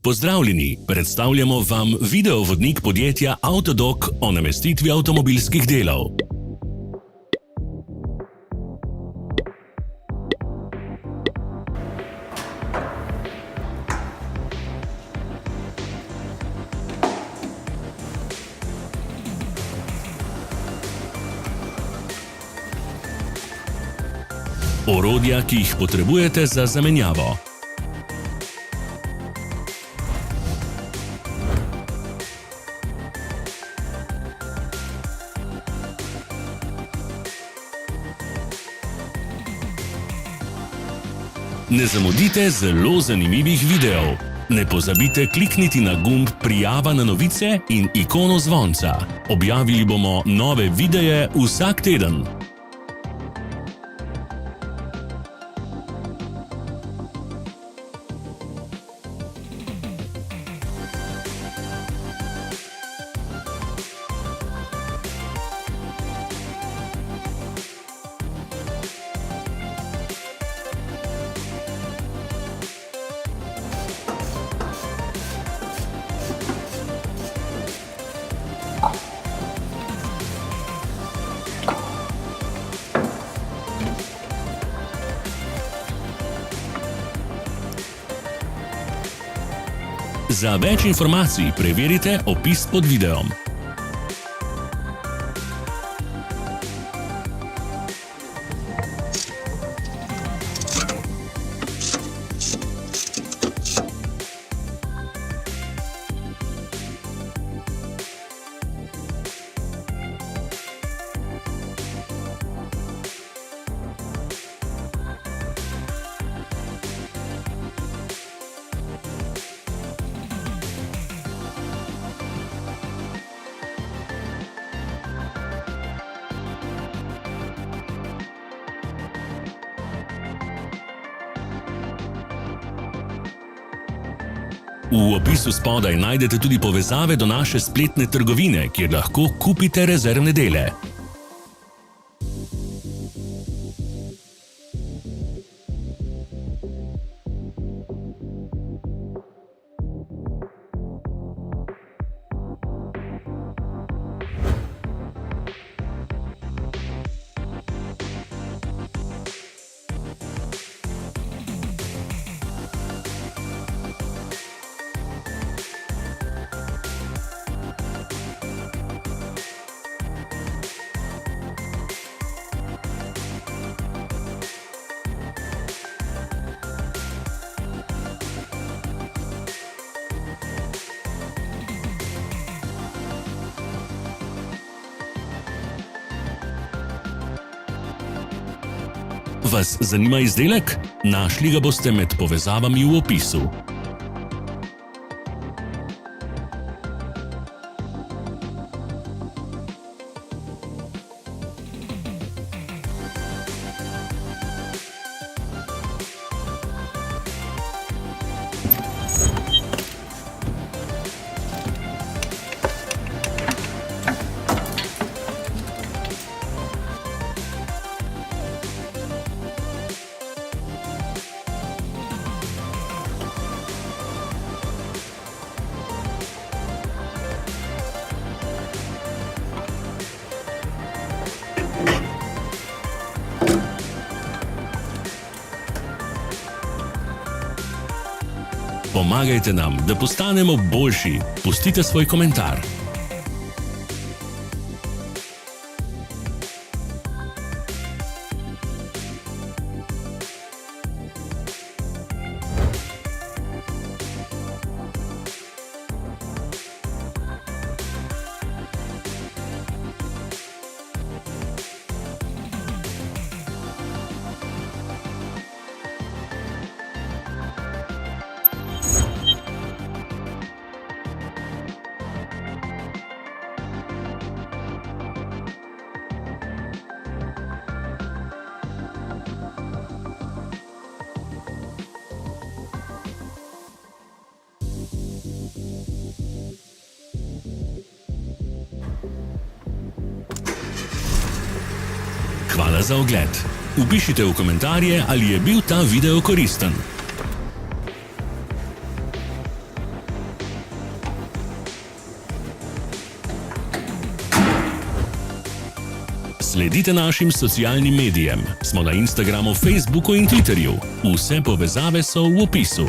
Pozdravljeni, predstavljamo vam videovodnik podjetja Avtodok o namestitvi avtomobilskih delov. Orodja, ki jih potrebujete za zamenjavo. Ne zamudite zelo zanimivih videov. Ne pozabite klikniti na gumb Prijava na novice in ikono zvonca. Objavili bomo nove videe vsak teden. Za več informacij preverite opis pod videom. V opisu spodaj najdete tudi povezave do naše spletne trgovine, kjer lahko kupite rezervne dele. Vas zanima izdelek? Našli ga boste med povezavami v opisu. Pomagajte nam, da postanemo boljši. Pustite svoj komentar. Hvala za ogled. Vpišite v komentarje, ali je bil ta video koristen. Sledite našim socialnim medijem. Smo na Instagramu, Facebooku in Twitterju. Vse povezave so v opisu.